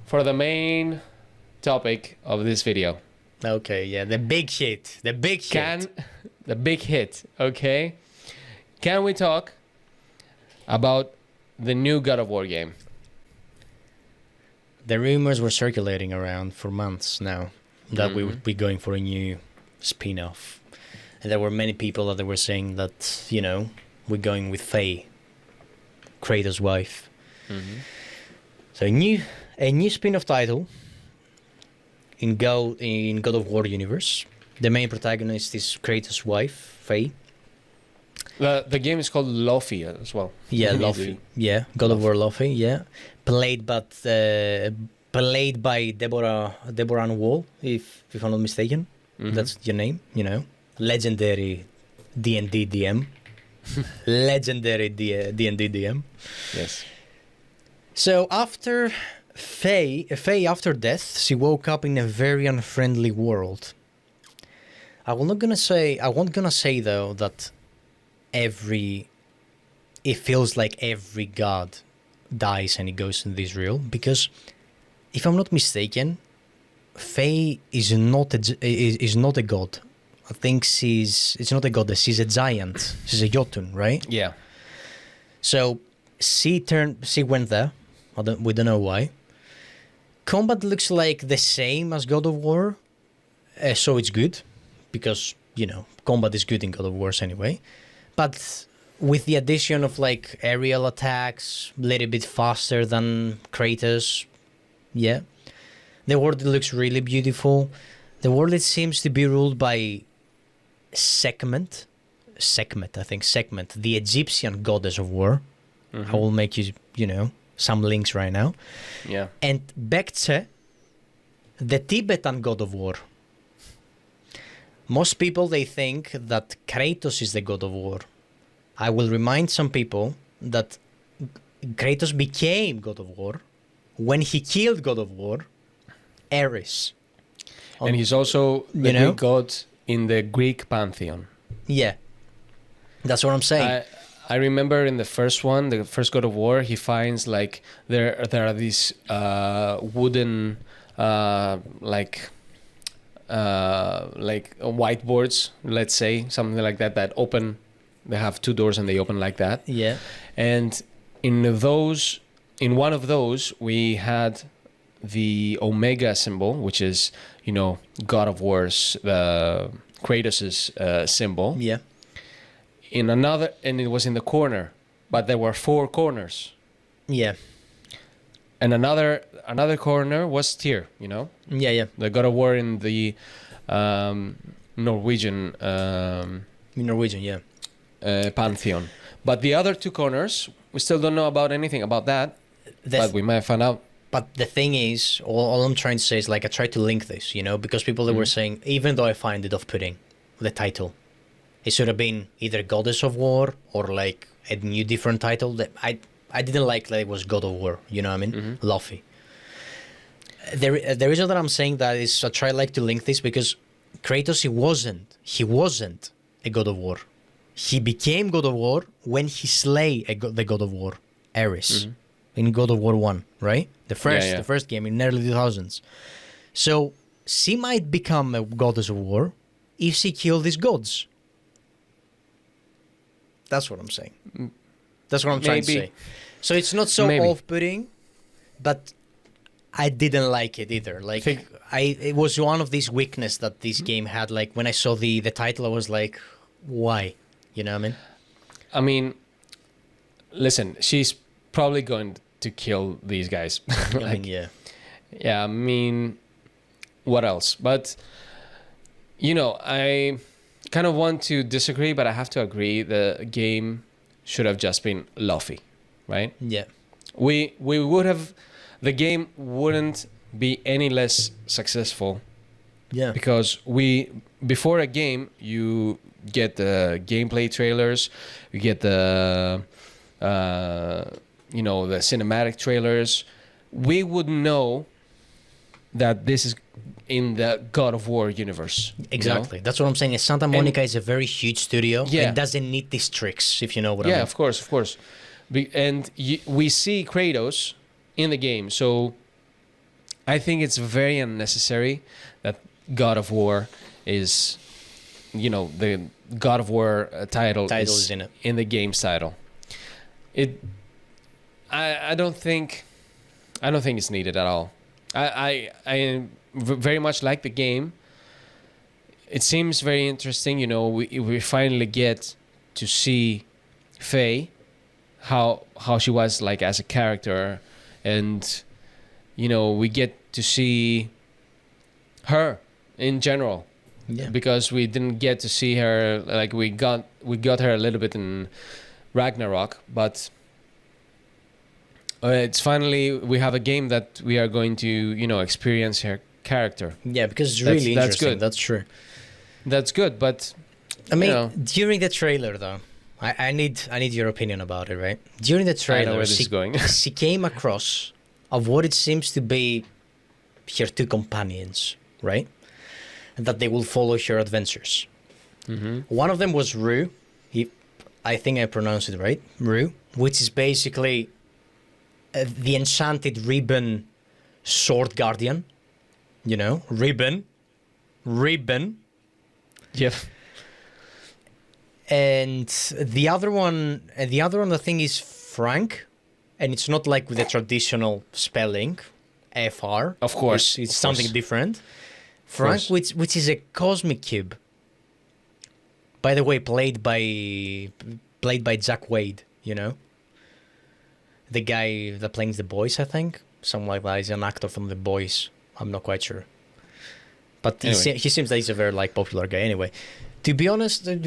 for the main topic of this video. Okay, yeah, the big hit. The big hit. The big hit, okay? Can we talk about the new God of War game? The rumors were circulating around for months now that we would be going for a new spin-off. And there were many people that were saying that, you know, we're going with Faye, Kratos' wife. So a new spin-off title in God of War universe. The main protagonist is Kratos' wife, Faye. The game is called Luffy as well. Yeah, Luffy. Yeah, God of War Luffy. Yeah, played by Deborah Ann Wall, if I'm not mistaken. That's your name. You know, legendary D&D DM. Legendary D&D DM. Yes. So after Faye after death, she woke up in a very unfriendly world. I won't gonna say though that it feels like every god dies and he goes into this realm, because if I'm not mistaken, Faye is not a god. I think it's not a goddess, she's a giant. She's a Jotun, right? Yeah. So she went there. We don't know why. Combat looks like the same as God of War, so it's good, because, you know, combat is good in God of Wars anyway. But with the addition of like aerial attacks, a little bit faster than Kratos, yeah. The world looks really beautiful. The world, it seems to be ruled by Sekhmet, the Egyptian goddess of war. I will make you know, some links right now. Yeah. And Bekce, the Tibetan god of war. Most people, they think that Kratos is the god of war. I will remind some people that Kratos became god of war when he killed god of war, Ares. And he's also the Greek god in the Greek pantheon. Yeah. That's what I'm saying. I remember in the first one, the first God of War, he finds like there are these wooden like whiteboards, let's say, something like that open. They have two doors and they open like that. Yeah. And in one of those, we had the Omega symbol, which is, you know, God of War's, Kratos' symbol. Yeah. In another, and it was in the corner, but there were 4 corners. Yeah. And another corner was Tyr, you know? Yeah, yeah. The God of War in the Norwegian yeah. pantheon. But the other 2 corners, we still don't know about anything about that, but we might find out. But the thing is, all I'm trying to say is, like, I tried to link this, you know, because people that were saying, even though I find it off-putting, the title, it should have been either Goddess of War or like a new different title. That I didn't like that it was God of War, you know what I mean? Luffy. The reason that I'm saying that is I try like to link this because Kratos, he wasn't a God of War. He became God of War when he slay the God of War, Ares, in God of War 1, right? The first game in early 2000s. So she might become a Goddess of War if she killed these gods. That's what I'm saying. That's what I'm trying to say. So it's not so off-putting, but I didn't like it either. Like, it was one of these weaknesses that this game had. Like, when I saw the title, I was like, why? You know what I mean? I mean, listen, she's probably going to kill these guys. Like, I mean, yeah. Yeah, I mean, what else? But, you know, I kind of want to disagree, but I have to agree the game should have just been Luffy, right? Yeah. We would have, the game wouldn't be any less successful. Yeah. Because before a game, you get the gameplay trailers, you get the the cinematic trailers. We would know that this is in the God of War universe. Exactly. You know? That's what I'm saying. Santa Monica is a very huge studio. Yeah. It doesn't need these tricks, if you know what I mean. Yeah, of course. We see Kratos in the game. So I think it's very unnecessary that God of War is, the God of War title is in it. in the game's title. I don't think it's needed at all. I very much like the game. It seems very interesting. We finally get to see Faye, how she was like as a character, and we get to see her in general. Yeah. Because we didn't get to see her, like we got her a little bit in Ragnarok, but it's finally we have a game that we are going to experience her character. Yeah, because it's really interesting. That's good. That's true. That's good, but I mean, during the trailer though, I need your opinion about it, right? During the trailer, I know where this is going. she came across of what it seems to be her two companions, right? And that they will follow her adventures. Mm-hmm. One of them was Rue. I think I pronounced it right, Rue, which is basically the enchanted ribbon sword guardian. Ribbon. Yep. And the other one, I think, is Frank, and it's not like with the traditional spelling, FR. Of course, it's something different. Frank, which is a cosmic cube. By the way, played by Jack Wade. The guy that plays The Boys, I think, something like that. He's an actor from The Boys. I'm not quite sure, but anyway. He seems that he's a very popular guy. Anyway. To be honest, I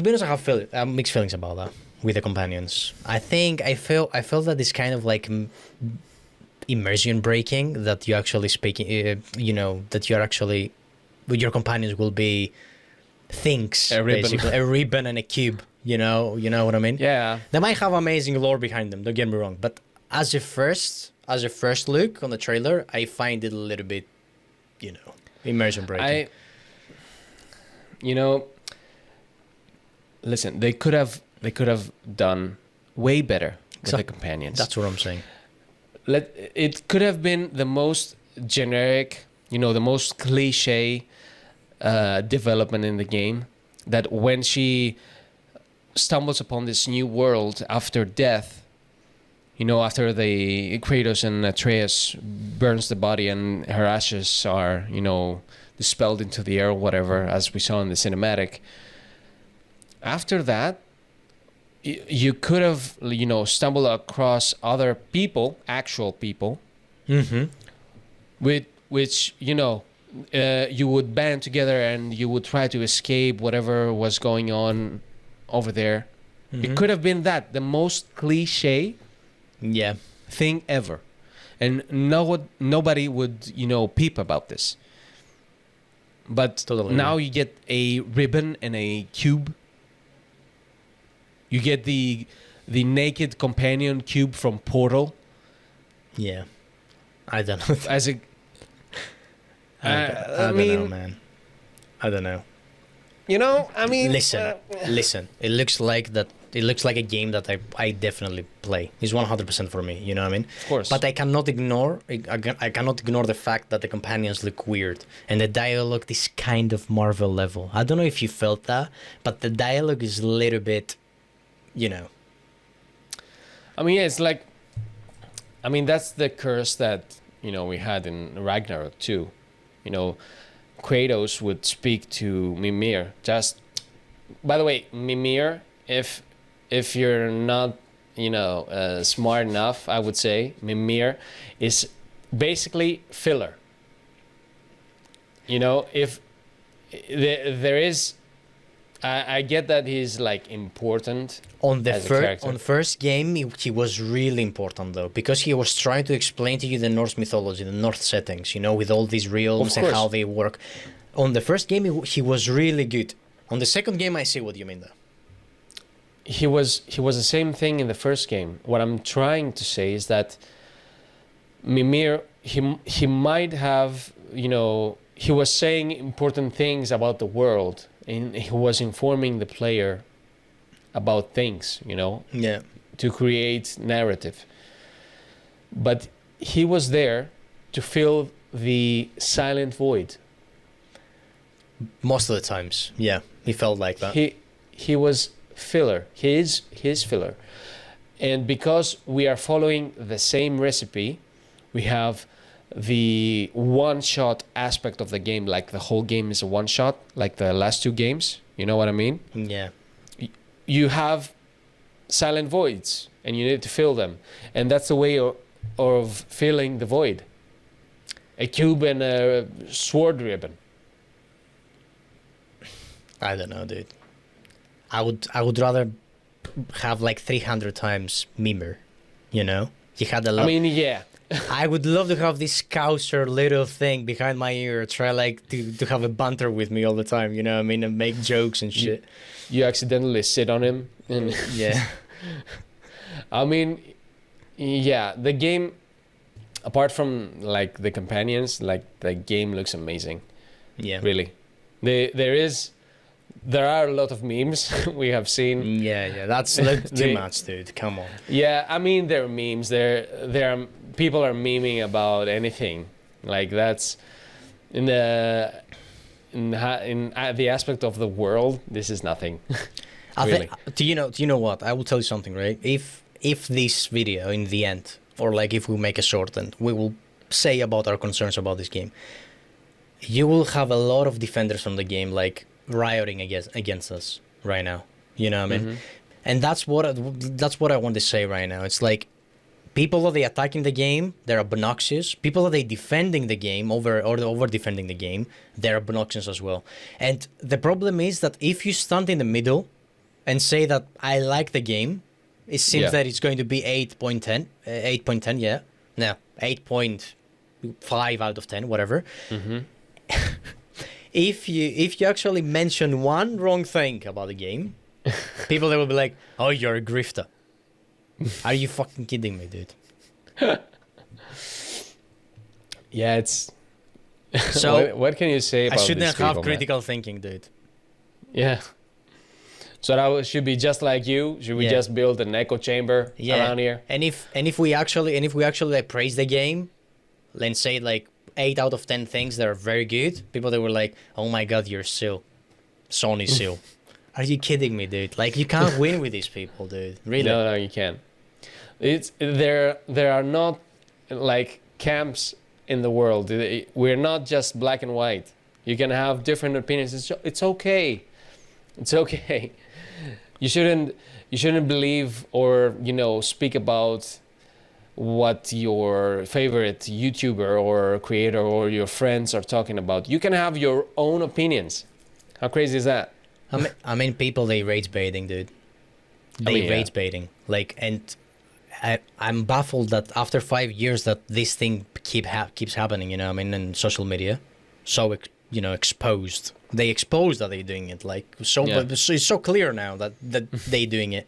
have mixed feelings about that with the companions. I think I felt that it's kind of like immersion breaking, that you actually speaking, that you're actually with your companions will be things, basically a ribbon and a cube. You know what I mean? Yeah. They might have amazing lore behind them. Don't get me wrong, but as a first look on the trailer, I find it a little bit, immersion breaking. Listen, they could have done way better with the companions. That's what I'm saying. It could have been the most generic, the most cliche development in the game. That when she stumbles upon this new world after death, after the Kratos and Atreus burns the body and her ashes are, dispelled into the air or whatever, as we saw in the cinematic. After that, you could have, stumbled across other people, actual people, mm-hmm. with which, you would band together and you would try to escape whatever was going on over there. Mm-hmm. It could have been the most cliche thing ever. And nobody would, peep about this. But totally now you get a ribbon and a cube. You get the naked companion cube from Portal. Yeah. I don't know. As a... I don't know, man. I don't know. Listen. It looks like a game that I definitely play. It's 100% for me. You know what I mean? Of course. But I cannot ignore the fact that the companions look weird and the dialogue is kind of Marvel level. I don't know if you felt that, but the dialogue is a little bit, it's like, that's the curse that we had in Ragnarok too. Kratos would speak to Mimir. Just, by the way, Mimir, if you're not, smart enough, I would say Mimir is basically filler. If there is, I get that he's like important on the character. first game. He was really important though, because he was trying to explain to you the Norse mythology, the North settings, with all these realms and how they work. On the first game, he was really good. On the second game, I see what you mean though. He was the same thing in the first game. What I'm trying to say is that Mimir, he might have, he was saying important things about the world. And he was informing the player about things, to create narrative. But he was there to fill the silent void. Most of the times, yeah, he felt like that. He was filler. He is filler. And because we are following the same recipe, we have the one-shot aspect of the game, like the whole game is a one-shot, like the last two games. You know what I mean? Yeah. You have silent voids, and you need to fill them. And that's the way of filling the void. A cube and a sword ribbon. I don't know, dude. I would rather have like 300 times Mimer, you know? He had a lot. I mean, yeah. I would love to have this scouser little thing behind my ear, try like to have a banter with me all the time, you know what I mean? And make jokes and shit. You accidentally sit on him. And yeah. I mean, yeah, the game, apart from like the companions, like the game looks amazing. Yeah. Really. There are a lot of memes we have seen. Yeah, that's too much, dude. Come on. Yeah, I mean, they're memes. People are memeing about anything. Like that's in the aspect of the world. This is nothing. Really. Do you know what? I will tell you something, right? If this video in the end, or like if we make a short and we will say about our concerns about this game, you will have a lot of defenders from the game like rioting against us right now. You know what I mean? Mm-hmm. And that's what I want to say right now. It's like people that they attacking the game, they're obnoxious. People that they defending the game over defending the game, they're obnoxious as well. And the problem is that if you stand in the middle and say that I like the game, it seems that it's going to be 8.10, 8.10, yeah. No, 8.5 out of 10, whatever. Mm-hmm. If you actually mention one wrong thing about the game, people they will be like, "Oh, you're a grifter." Are you fucking kidding me, dude? Yeah, it's. So what can you say about I shouldn't these people, have critical thinking, dude. Yeah. So that should be just like you. Should we just build an echo chamber around here? And if we actually like praise the game, let's say like 8 out of 10 things that are very good, people that were like, "Oh my god, you're Sony Sil." Are you kidding me, dude? Like you can't win with these people, dude. Really? No, you can't. There are not like camps in the world. We're not just black and white. You can have different opinions. It's okay. It's okay. You shouldn't believe or speak about what your favorite YouTuber or creator or your friends are talking about. You can have your own opinions. How crazy is that? I mean, people, they rage baiting, dude. They rage baiting. Like, and I'm baffled that after 5 years that this thing keeps happening, you know what I mean, in social media. So, exposed. They expose that they're doing it. Like, it's so clear now that they're doing it.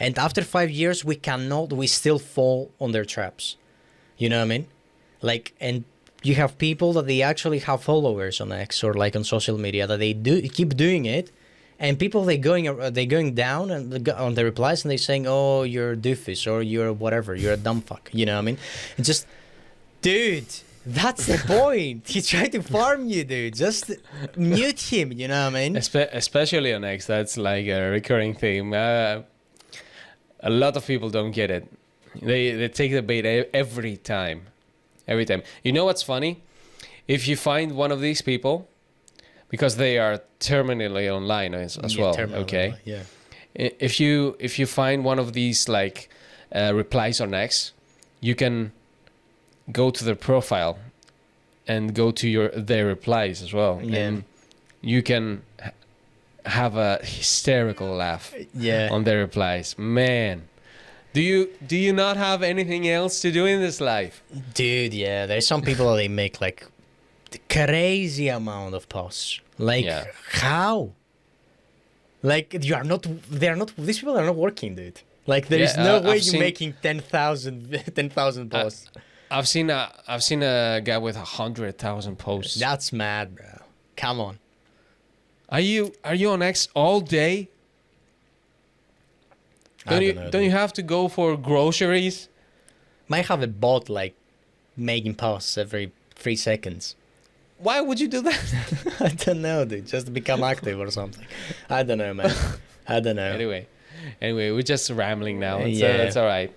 And after 5 years, we still fall on their traps. You know what I mean? Like, and you have people that they actually have followers on X or like on social media that they keep doing it. And people, they're going down and on the replies and they're saying, "Oh, you're a doofus," or "You're whatever, you're a dumb fuck." You know what I mean? It's just, dude, that's the point. He tried to farm you, dude. Just mute him, you know what I mean? Especially on X, that's like a recurring theme. A lot of people don't get it. They take the bait every time. Every time. You know what's funny? If you find one of these people, because they are terminally online as well, okay? Yeah. If you find one of these like replies on X, you can go to their profile and go to their replies as well, and you can have a hysterical laugh on their replies. Man, do you not have anything else to do in this life? Dude, yeah, there's some people that they make like the crazy amount of posts. Like how? Like these people are not working, dude. Like there is no way you're making 10,000 posts. I've seen a guy with 100,000 posts. That's mad, bro. Come on. Are you on X all day? Don't you have to go for groceries? Might have a bot like making posts every 3 seconds. Why would you do that? I don't know, dude. Just to become active or something. I don't know, man. I don't know. Anyway, we're just rambling now. Yeah. It's all right.